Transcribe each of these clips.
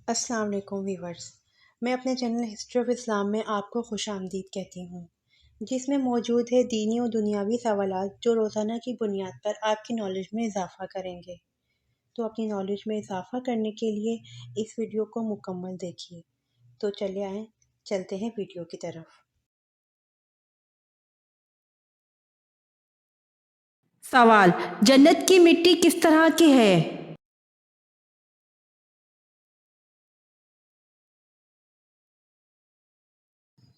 السلام علیکم ویورز، میں اپنے چینل ہسٹری آف اسلام میں آپ کو خوش آمدید کہتی ہوں، جس میں موجود ہے دینی و دنیاوی سوالات جو روزانہ کی بنیاد پر آپ کی نالج میں اضافہ کریں گے۔ تو اپنی نالج میں اضافہ کرنے کے لیے اس ویڈیو کو مکمل دیکھیے۔ تو چلے آئیں، چلتے ہیں ویڈیو کی طرف۔ سوال: جنت کی مٹی کس طرح کی ہے؟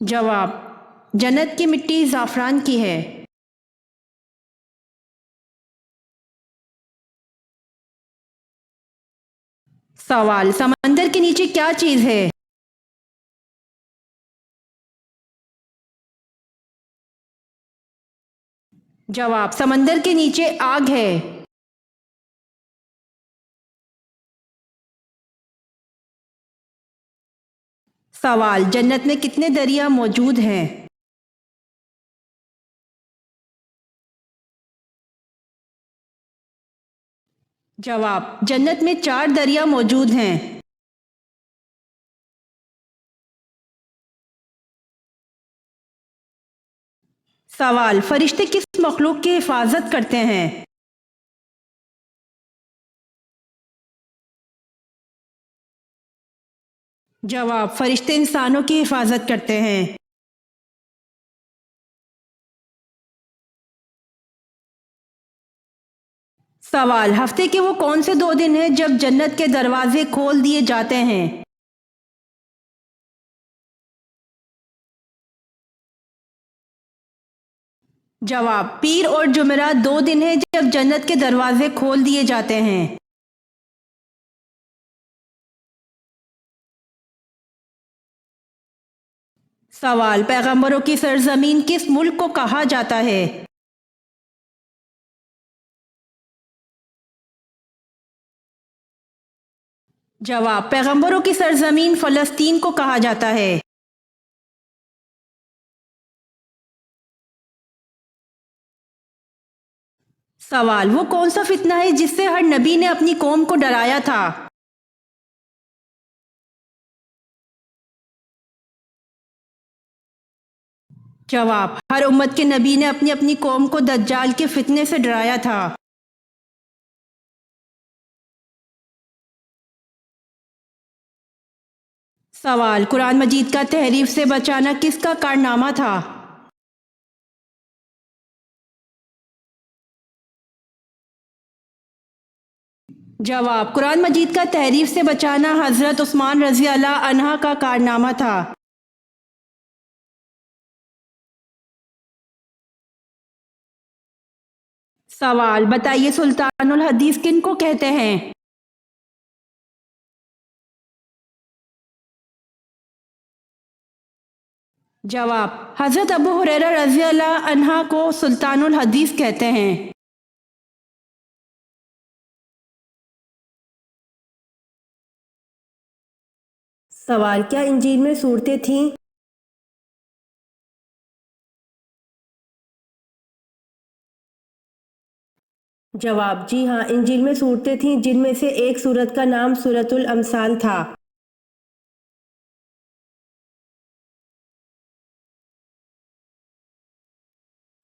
جواب: جنت کی مٹی زعفران کی ہے۔ سوال: سمندر کے نیچے کیا چیز ہے؟ جواب: سمندر کے نیچے آگ ہے۔ سوال: جنت میں کتنے دریا موجود ہیں؟ جواب: جنت میں 4 دریا موجود ہیں۔ سوال: فرشتے کس مخلوق کی حفاظت کرتے ہیں؟ جواب: فرشتے انسانوں کی حفاظت کرتے ہیں۔ سوال: ہفتے کے وہ کون سے 2 دن ہیں جب جنت کے دروازے کھول دیے جاتے ہیں؟ جواب: پیر اور جمعرات 2 دن ہیں جب جنت کے دروازے کھول دیے جاتے ہیں۔ سوال: پیغمبروں کی سرزمین کس ملک کو کہا جاتا ہے؟ جواب: پیغمبروں کی سرزمین فلسطین کو کہا جاتا ہے۔ سوال: وہ کون سا فتنہ ہے جس سے ہر نبی نے اپنی قوم کو ڈرایا تھا؟ جواب: ہر امت کے نبی نے اپنی اپنی قوم کو دجال کے فتنے سے ڈرایا تھا۔ سوال: قرآن مجید کا تحریف سے بچانا کس کا کارنامہ تھا؟ جواب: قرآن مجید کا تحریف سے بچانا حضرت عثمان رضی اللہ عنہ کا کارنامہ تھا۔ سوال: بتائیے سلطان الحدیث کن کو کہتے ہیں؟ جواب: حضرت ابو ہریرہ رضی اللہ عنہ کو سلطان الحدیث کہتے ہیں۔ سوال: کیا انجیل میں صورتیں تھیں؟ جواب: جی ہاں، انجیل میں صورتیں تھیں جن میں سے ایک سورت کا نام سورۃ الامثال تھا۔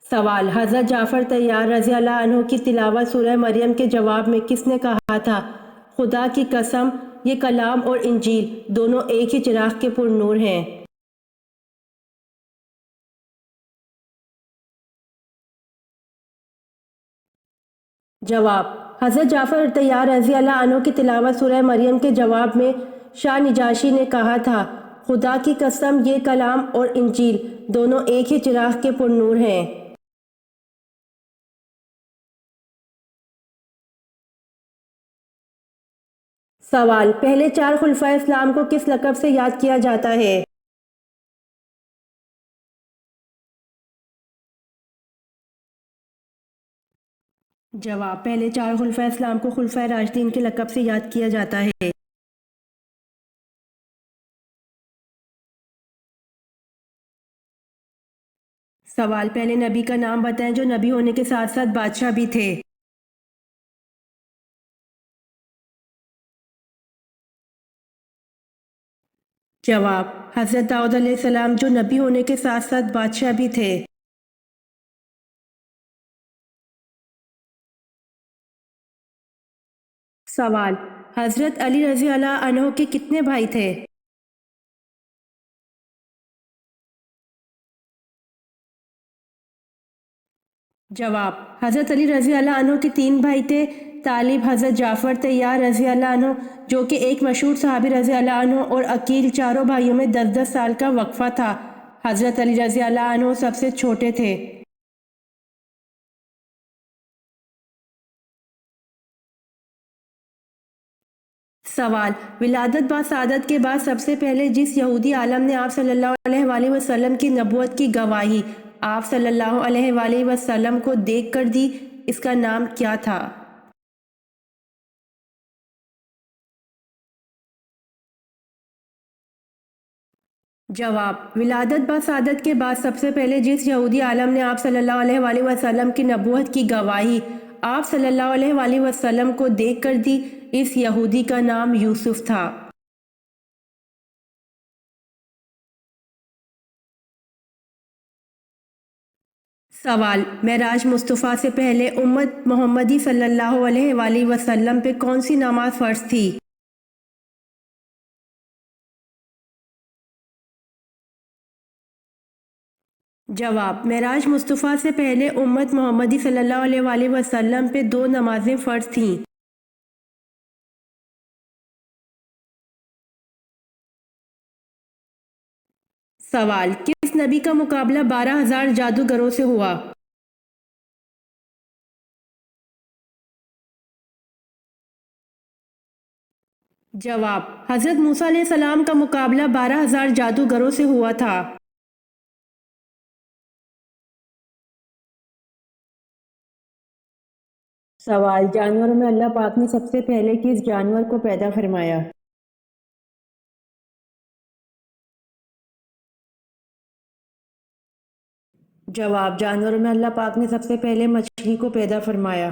سوال: حضرت جعفر طیار رضی اللہ عنہ کی تلاوت سورہ مریم کے جواب میں کس نے کہا تھا؟ خدا کی قسم، یہ کلام اور انجیل دونوں ایک ہی چراغ کے پر نور ہیں۔ جواب: حضرت جعفر طیار رضی اللہ عنہ کی تلاوت سورہ مریم کے جواب میں شاہ نجاشی نے کہا تھا، خدا کی قسم، یہ کلام اور انجیل دونوں ایک ہی چراغ کے پر نور ہیں۔ سوال: پہلے 4 خلفائے اسلام کو کس لقب سے یاد کیا جاتا ہے؟ جواب: پہلے 4 خلفائے اسلام کو خلفائے راشدین کے لقب سے یاد کیا جاتا ہے۔ سوال: پہلے نبی کا نام بتائیں جو نبی ہونے کے ساتھ ساتھ بادشاہ بھی تھے۔ جواب: حضرت داؤد علیہ السلام، جو نبی ہونے کے ساتھ ساتھ بادشاہ بھی تھے۔ سوال: حضرت علی رضی اللہ عنہ کے کتنے بھائی تھے؟ جواب: حضرت علی رضی اللہ عنہ کے 3 بھائی تھے: طالب، حضرت جعفر طیار رضی اللہ عنہ جو کہ ایک مشہور صحابی رضی اللہ عنہ، اور عقیل۔ چاروں بھائیوں میں 10 سال کا وقفہ تھا۔ حضرت علی رضی اللہ عنہ سب سے چھوٹے تھے۔ سوال: ولادت با سعادت کے بعد سب سے پہلے جس یہودی عالم نے آپ صلی اللہ علیہ وآلہ وسلم کی نبوت کی گواہی آپ صلی اللہ علیہ وآلہ وسلم کو دیکھ کر دی، اس کا نام کیا تھا؟ جواب: ولادت با سعادت کے بعد سب سے پہلے جس یہودی عالم نے آپ صلی اللہ علیہ وآلہ وسلم کی نبوت کی گواہی آپ صلی اللہ علیہ وآلہ وسلم کو دیکھ کر دی، اس یہودی کا نام یوسف تھا۔ سوال: معراج مصطفیٰ سے پہلے امت محمدی صلی اللہ علیہ وآلہ وسلم پہ کون سی نماز فرض تھی؟ جواب: معراج مصطفیٰ سے پہلے امت محمدی صلی اللہ علیہ وآلہ وسلم پہ 2 نمازیں فرض تھیں۔ سوال: کس نبی کا مقابلہ 12,000 جادوگروں سے ہوا؟ جواب: حضرت موسیٰ علیہ السلام کا مقابلہ 12,000 جادوگروں سے ہوا تھا۔ سوال: جانوروں میں اللہ پاک نے سب سے پہلے کس جانور کو پیدا فرمایا؟ جواب: جانوروں میں اللہ پاک نے سب سے پہلے مچھلی کو پیدا فرمایا۔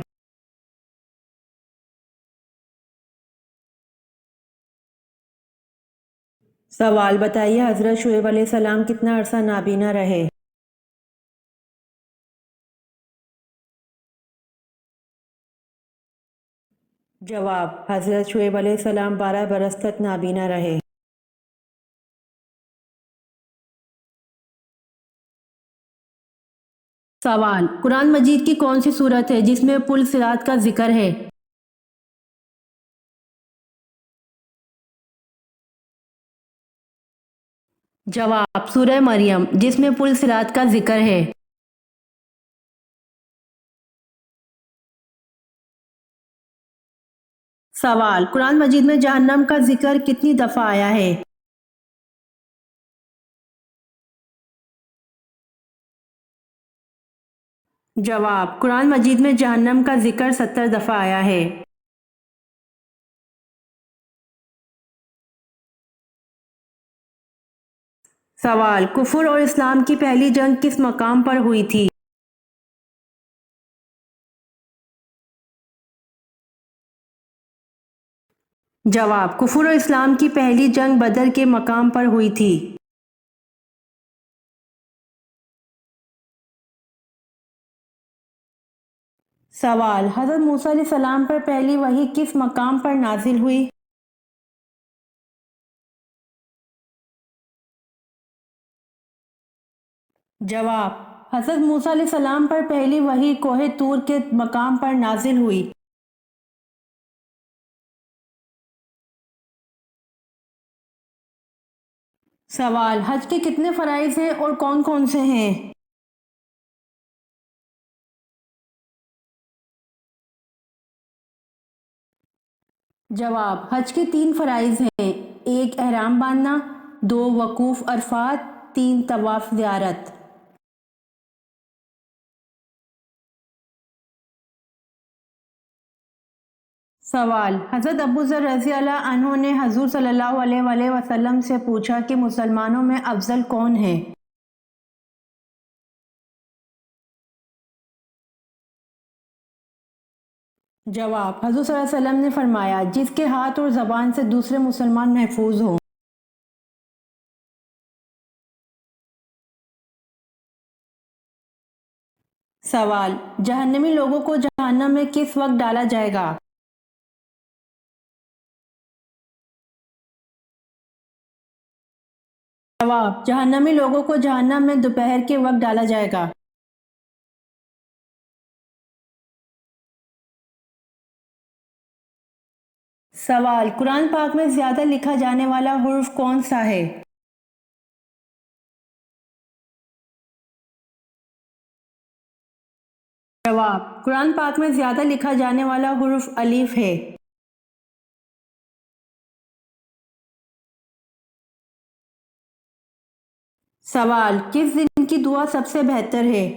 سوال: بتائیے حضرت شعیب علیہ السلام کتنا عرصہ نابینا رہے؟ جواب: حضرت شعیب علیہ السلام 12 برس تک نابینا رہے۔ سوال: قرآن مجید کی کون سی صورت ہے جس میں پل صراط کا ذکر ہے؟ جواب: سورہ مریم، جس میں پل صراط کا ذکر ہے۔ سوال: قرآن مجید میں جہنم کا ذکر کتنی دفعہ آیا ہے؟ جواب: قرآن مجید میں جہنم کا ذکر 70 دفعہ آیا ہے۔ سوال: کفر اور اسلام کی پہلی جنگ کس مقام پر ہوئی تھی؟ جواب: کفر اور اسلام کی پہلی جنگ بدر کے مقام پر ہوئی تھی۔ سوال: حضرت موسیٰ علیہ السلام پر پہلی وحی کس مقام پر نازل ہوئی؟ جواب: حضرت موسیٰ علیہ السلام پر پہلی وحی کوہ طور کے مقام پر نازل ہوئی۔ سوال: حج کے کتنے فرائض ہیں اور کون کون سے ہیں؟ جواب: حج کے 3 فرائض ہیں: 1 احرام باندھنا، 2 وقوف عرفات، 3 طواف زیارت۔ سوال: حضرت ابو ذر رضی اللہ عنہ نے حضور صلی اللہ علیہ وآلہ وسلم سے پوچھا کہ مسلمانوں میں افضل کون ہے؟ جواب: حضور صلی اللہ علیہ وسلم نے فرمایا، جس کے ہاتھ اور زبان سے دوسرے مسلمان محفوظ ہوں۔ سوال: جہنمی لوگوں کو جہنم میں کس وقت ڈالا جائے گا؟ جواب: جہنمی لوگوں کو جہنم میں دوپہر کے وقت ڈالا جائے گا۔ سوال: قرآن پاک میں زیادہ لکھا جانے والا حرف کون سا ہے؟ جواب: قرآن پاک میں زیادہ لکھا جانے والا حرف الف ہے۔ سوال: کس دن کی دعا سب سے بہتر ہے؟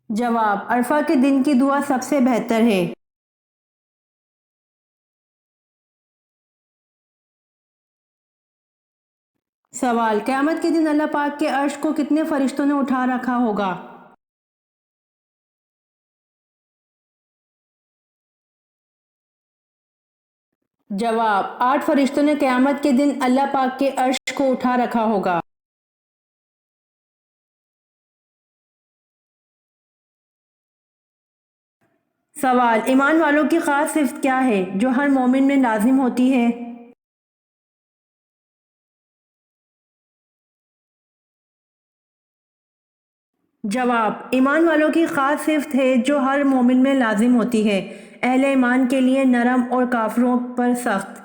جواب: عرفہ کے دن کی دعا سب سے بہتر ہے۔ سوال: قیامت کے دن اللہ پاک کے عرش کو کتنے فرشتوں نے اٹھا رکھا ہوگا؟ جواب: 8 فرشتوں نے قیامت کے دن اللہ پاک کے عرش کو اٹھا رکھا ہوگا۔ سوال: ایمان والوں کی خاص صفت کیا ہے جو ہر مومن میں لازم ہوتی ہے؟ جواب: ایمان والوں کی خاص صفت ہے جو ہر مومن میں لازم ہوتی ہے، اہل ایمان کے لیے نرم اور کافروں پر سخت۔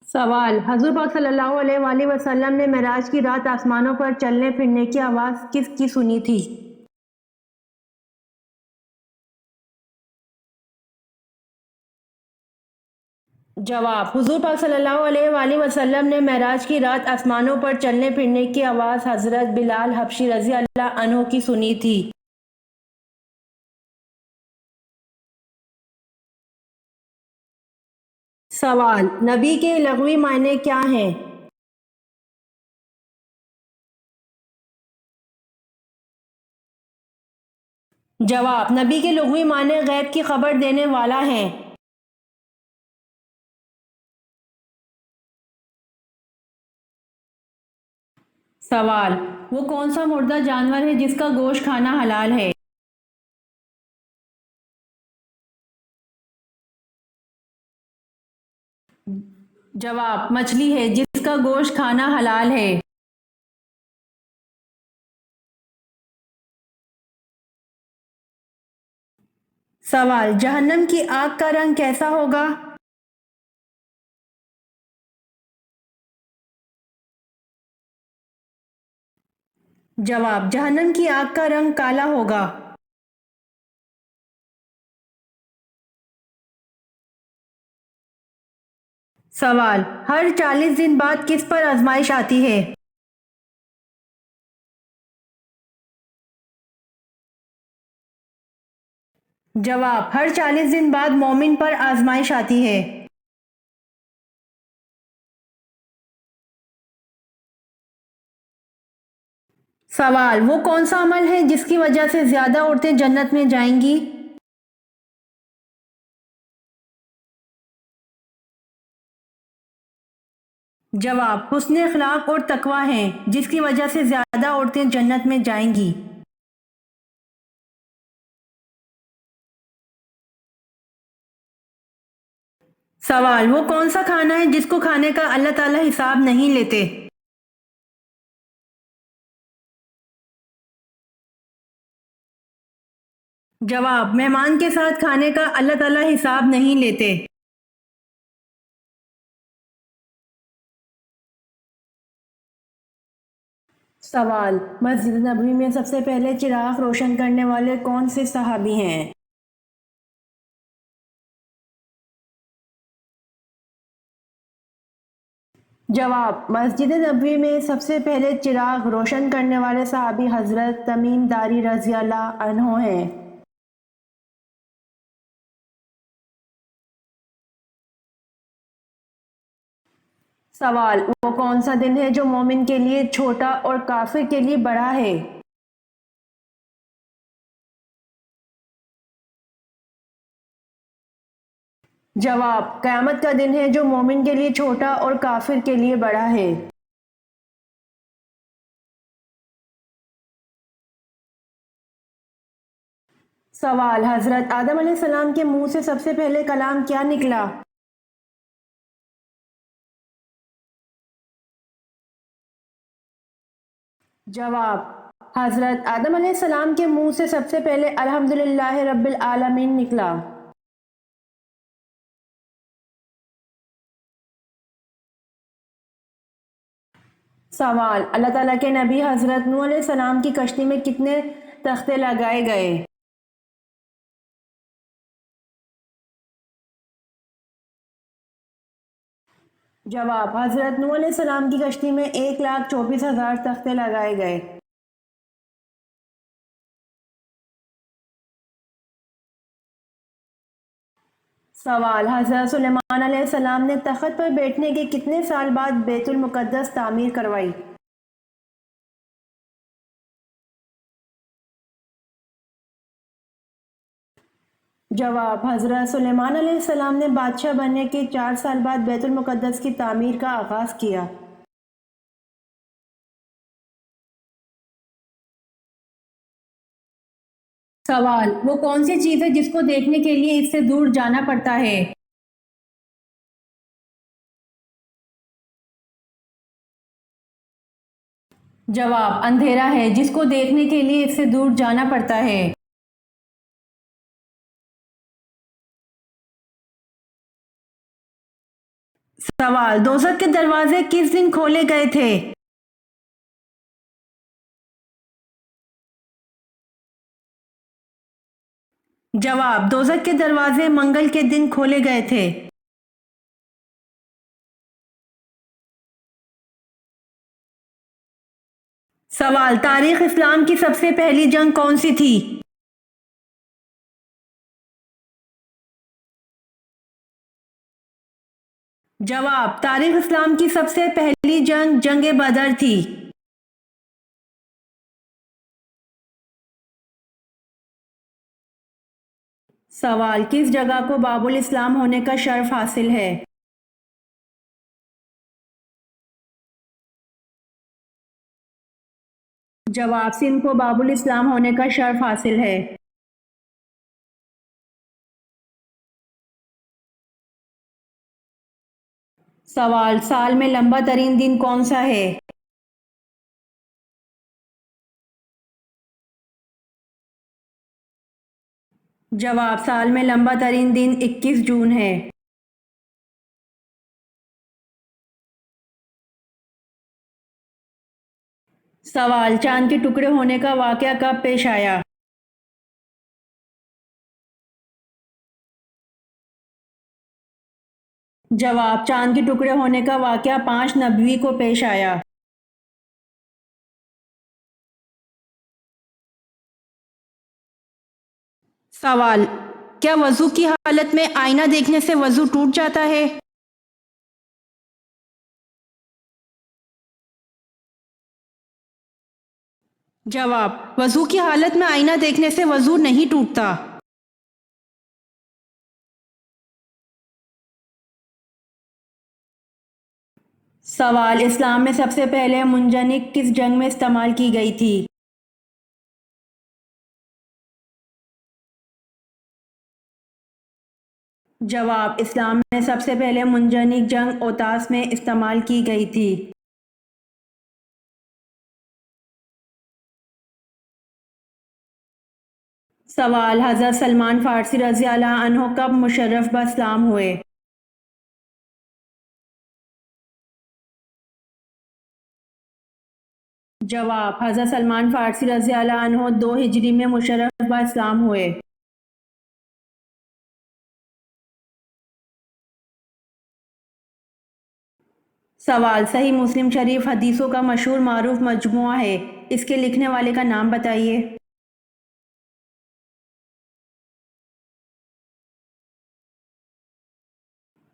سوال: حضور پاک صلی اللہ علیہ وآلہ وسلم نے معراج کی رات آسمانوں پر چلنے پھرنے کی آواز کس کی سنی تھی؟ جواب: حضور پاک صلی اللہ علیہ وآلہ وسلم نے معراج کی رات آسمانوں پر چلنے پھرنے کی آواز حضرت بلال حبشی رضی اللہ عنہ کی سنی تھی۔ سوال: نبی کے لغوی معنی کیا ہیں؟ جواب: نبی کے لغوی معنی غیب کی خبر دینے والا ہیں۔ سوال: وہ کون سا مردہ جانور ہے جس کا گوشت کھانا حلال ہے؟ جواب: مچھلی ہے جس کا گوشت کھانا حلال ہے۔ سوال: جہنم کی آگ کا رنگ کیسا ہوگا؟ جواب: جہنم کی آگ کا رنگ کالا ہوگا۔ سوال: ہر 40 دن بعد کس پر آزمائش آتی ہے؟ جواب: ہر 40 دن بعد مومن پر آزمائش آتی ہے۔ سوال: وہ کون سا عمل ہے جس کی وجہ سے زیادہ عورتیں جنت میں جائیں گی؟ جواب: حسن اخلاق اور تقوی ہیں جس کی وجہ سے زیادہ عورتیں جنت میں جائیں گی۔ سوال: وہ کون سا کھانا ہے جس کو کھانے کا اللہ تعالیٰ حساب نہیں لیتے؟ جواب: مہمان کے ساتھ کھانے کا اللہ تعالیٰ حساب نہیں لیتے۔ سوال: مسجد نبوی میں سب سے پہلے چراغ روشن کرنے والے کون سے صحابی ہیں؟ جواب: مسجد نبوی میں سب سے پہلے چراغ روشن کرنے والے صحابی حضرت تمیم داری رضی اللہ عنہ ہیں۔ سوال: وہ کون سا دن ہے جو مومن کے لیے چھوٹا اور کافر کے لیے بڑا ہے؟ جواب: قیامت کا دن ہے جو مومن کے لیے چھوٹا اور کافر کے لیے بڑا ہے۔ سوال: حضرت آدم علیہ السلام کے منہ سے سب سے پہلے کلام کیا نکلا؟ جواب: حضرت آدم علیہ السلام کے منہ سے سب سے پہلے الحمدللہ رب العالمین نکلا۔ سوال: اللہ تعالیٰ کے نبی حضرت نوح علیہ السلام کی کشتی میں کتنے تختے لگائے گئے؟ جواب: حضرت نوح علیہ السلام کی کشتی میں 1,24,000 تختے لگائے گئے۔ سوال: حضرت سلیمان علیہ السلام نے تخت پر بیٹھنے کے کتنے سال بعد بیت المقدس تعمیر کروائی؟ جواب: حضرت سلیمان علیہ السلام نے بادشاہ بننے کے 4 سال بعد بیت المقدس کی تعمیر کا آغاز کیا۔ سوال: وہ کون سی چیز ہے جس کو دیکھنے کے لیے اس سے دور جانا پڑتا ہے؟ جواب: اندھیرا ہے جس کو دیکھنے کے لیے اس سے دور جانا پڑتا ہے۔ سوال: دوزخ کے دروازے کس دن کھولے گئے تھے؟ جواب: دوزخ کے دروازے منگل کے دن کھولے گئے تھے۔ سوال: تاریخ اسلام کی سب سے پہلی جنگ کون سی تھی؟ جواب: تاریخ اسلام کی سب سے پہلی جنگ جنگ بدر تھی۔ سوال: کس جگہ کو باب الاسلام ہونے کا شرف حاصل ہے؟ جواب: سندھ کو باب الاسلام ہونے کا شرف حاصل ہے۔ سوال: سال میں لمبا ترین دن کون سا ہے؟ جواب: سال میں لمبا ترین دن 21 جون ہے۔ سوال: چاند کے ٹکڑے ہونے کا واقعہ کب پیش آیا؟ جواب: چاند کے ٹکڑے ہونے کا واقعہ 5 نبوی کو پیش آیا۔ سوال: کیا وضو کی حالت میں آئینہ دیکھنے سے وضو ٹوٹ جاتا ہے؟ جواب: وضو کی حالت میں آئینہ دیکھنے سے وضو نہیں ٹوٹتا۔ سوال: اسلام میں سب سے پہلے منجنیق کس جنگ میں استعمال کی گئی تھی؟ جواب: اسلام میں سب سے پہلے منجنیق جنگ اوتاس میں استعمال کی گئی تھی۔ سوال: حضرت سلمان فارسی رضی اللہ عنہ کب مشرف باسلام ہوئے؟ جواب: حضرت سلمان فارسی رضی اللہ عنہ 2 ہجری میں مشرف باسلام ہوئے۔ سوال: صحیح مسلم شریف حدیثوں کا مشہور معروف مجموعہ ہے، اس کے لکھنے والے کا نام بتائیے۔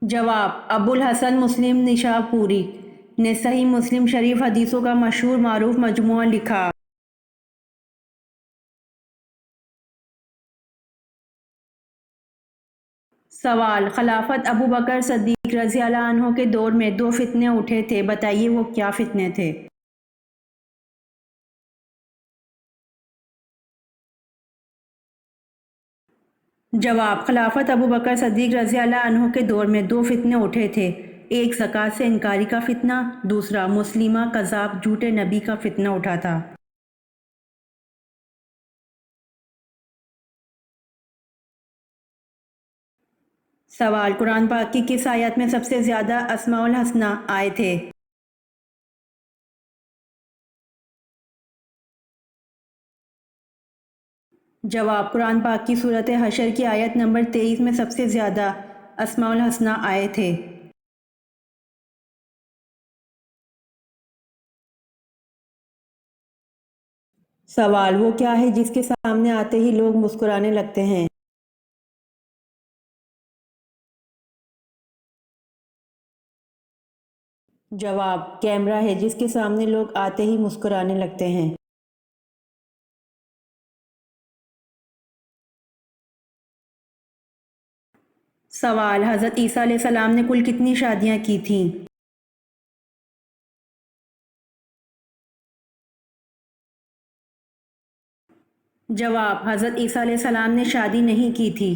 جواب: ابو الحسن مسلم نشاپوری نے صحیح مسلم شریف حدیثوں کا مشہور معروف مجموعہ لکھا۔ سوال: خلافت ابو بکر صدیق رضی اللہ عنہ کے دور میں 2 فتنے اٹھے تھے، بتائیے وہ کیا فتنے تھے؟ جواب: خلافت ابو بکر صدیق رضی اللہ عنہ کے دور میں 2 فتنے اٹھے تھے، ایک زکوٰۃ سے انکاری کا فتنہ، دوسرا مسلمہ کذاب جھوٹے نبی کا فتنہ اٹھا تھا۔ سوال: قرآن پاک کی کس آیت میں سب سے زیادہ اسماء الحسنی آئے تھے؟ جواب: قرآن پاک کی سورۃ حشر کی آیت نمبر 23 میں سب سے زیادہ اسماء الحسنی آئے تھے۔ سوال: وہ کیا ہے جس کے سامنے آتے ہی لوگ مسکرانے لگتے ہیں؟ جواب: کیمرہ ہے جس کے سامنے لوگ آتے ہی مسکرانے لگتے ہیں۔ سوال: حضرت عیسیٰ علیہ السلام نے کل کتنی شادیاں کی تھیں؟ جواب: حضرت عیسیٰ علیہ السلام نے شادی نہیں کی تھی۔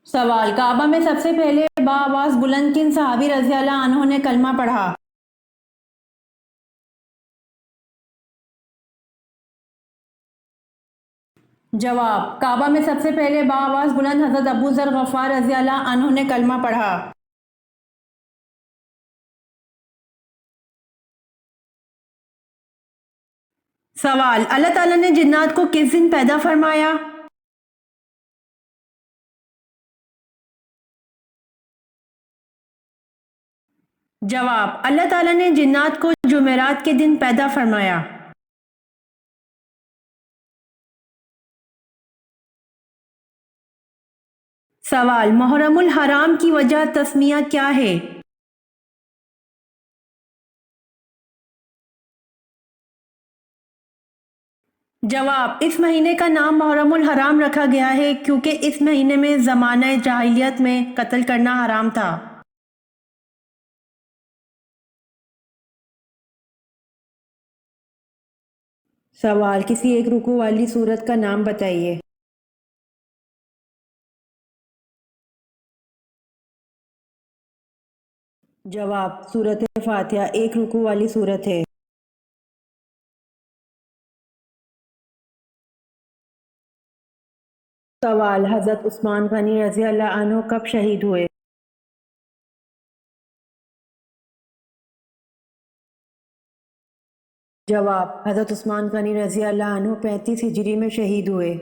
سوال: کعبہ میں سب سے پہلے بآواز بلند کن صحابی رضی اللہ عنہ نے کلمہ پڑھا؟ جواب: کعبہ میں سب سے پہلے بآواز بلند حضرت ابو ذر غفار رضی اللہ عنہ نے کلمہ پڑھا۔ سوال: اللہ تعالیٰ نے جنات کو کس دن پیدا فرمایا؟ جواب: اللہ تعالیٰ نے جنات کو جمعرات کے دن پیدا فرمایا۔ سوال: محرم الحرام کی وجہ تسمیہ کیا ہے؟ جواب: اس مہینے کا نام محرم الحرام رکھا گیا ہے کیونکہ اس مہینے میں زمانہ جاہلیت میں قتل کرنا حرام تھا۔ سوال: کسی ایک رکوع والی سورت کا نام بتائیے۔ جواب: سورۃ فاتحہ ایک رکوع والی سورت ہے۔ سوال: حضرت عثمان غنی رضی اللہ عنہ کب شہید ہوئے؟ جواب: حضرت عثمان غنی رضی اللہ عنہ 35 ہجری میں شہید ہوئے۔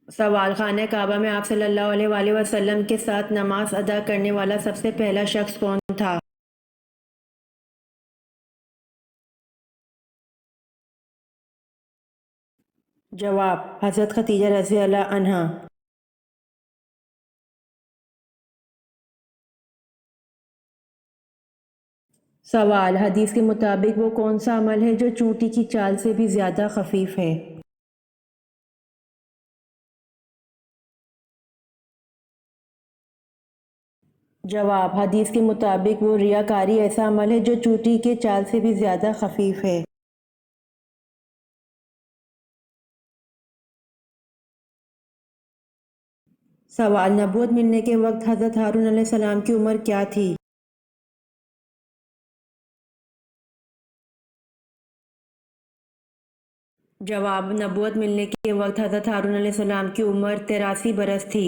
سوال: خانہ کعبہ میں آپ صلی اللہ علیہ وآلہ وسلم کے ساتھ نماز ادا کرنے والا سب سے پہلا شخص کون تھا؟ جواب: حضرت خدیجہ رضی اللہ عنہا۔ سوال: حدیث کے مطابق وہ کون سا عمل ہے جو چونٹی کی چال سے بھی زیادہ خفیف ہے؟ جواب: حدیث کے مطابق وہ ریاکاری ایسا عمل ہے جو چونٹی کے چال سے بھی زیادہ خفیف ہے۔ سوال: نبوت ملنے کے وقت حضرت ہارون علیہ السلام کی عمر کیا تھی؟ جواب: نبوت ملنے کے وقت حضرت ہارون علیہ السلام کی عمر 83 برس تھی۔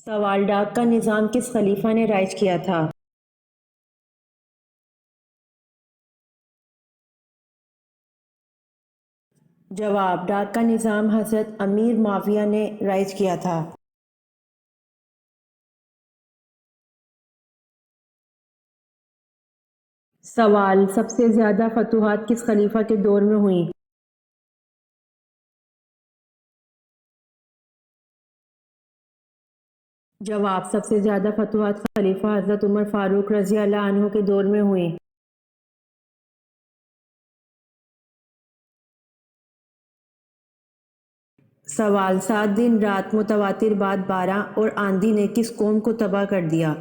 سوال: ڈاک کا نظام کس خلیفہ نے رائج کیا تھا؟ جواب: ڈاک کا نظام حضرت امیر معاویہ نے رائج کیا تھا۔ سوال: سب سے زیادہ فتوحات کس خلیفہ کے دور میں ہوئیں؟ جواب: سب سے زیادہ فتوحات خلیفہ حضرت عمر فاروق رضی اللہ عنہ کے دور میں ہوئیں۔ سوال: 7 دن رات متواتر بعد بارہ اور آندھی نے کس قوم کو تباہ کر دیا؟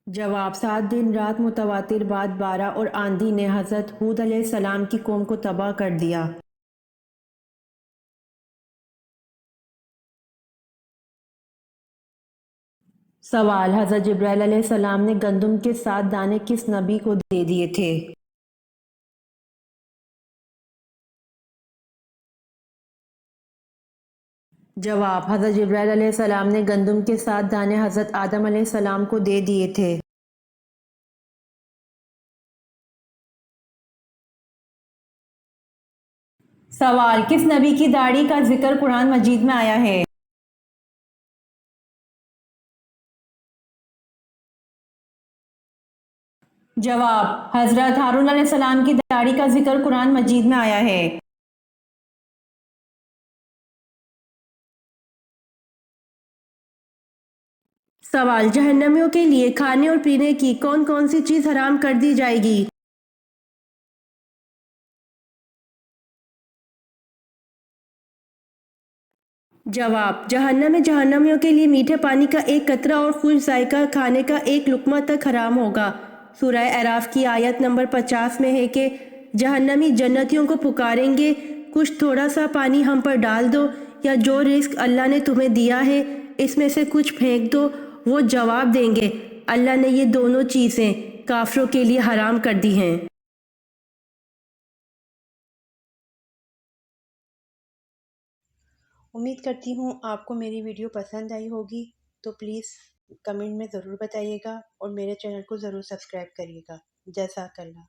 جواب: 7 دن رات متواتر بعد بارہ اور آندھی نے حضرت ہود علیہ السلام کی قوم کو تباہ کر دیا۔ سوال: حضرت جبرائیل علیہ السلام نے گندم کے 7 دانے کس نبی کو دے دیے تھے؟ جواب: حضرت جبرائیل علیہ السلام نے گندم کے 7 دانے حضرت آدم علیہ السلام کو دے دیے تھے۔ سوال: کس نبی کی داڑھی کا ذکر قرآن مجید میں آیا ہے؟ جواب: حضرت ہارون علیہ السلام کی داڑھی کا ذکر قرآن مجید میں آیا ہے۔ سوال: جہنمیوں کے لیے کھانے اور پینے کی کون کون سی چیز حرام کر دی جائے گی؟ جواب: جہنم میں جہنمیوں کے لیے میٹھے پانی کا ایک قطرہ اور خشک ذائقہ کھانے کا ایک لقمہ تک حرام ہوگا۔ سورہ اعراف کی آیت نمبر 50 میں ہے کہ جہنمی جنتیوں کو پکاریں گے، کچھ تھوڑا سا پانی ہم پر ڈال دو، یا جو رزق اللہ نے تمہیں دیا ہے اس میں سے کچھ پھینک دو۔ وہ جواب دیں گے، اللہ نے یہ دونوں چیزیں کافروں کے لیے حرام کر دی ہیں۔ امید کرتی ہوں آپ کو میری ویڈیو پسند آئی ہوگی، تو پلیز کمنٹ میں ضرور بتائیے گا اور میرے چینل کو ضرور سبسکرائب کریے گا۔ جزاک اللہ۔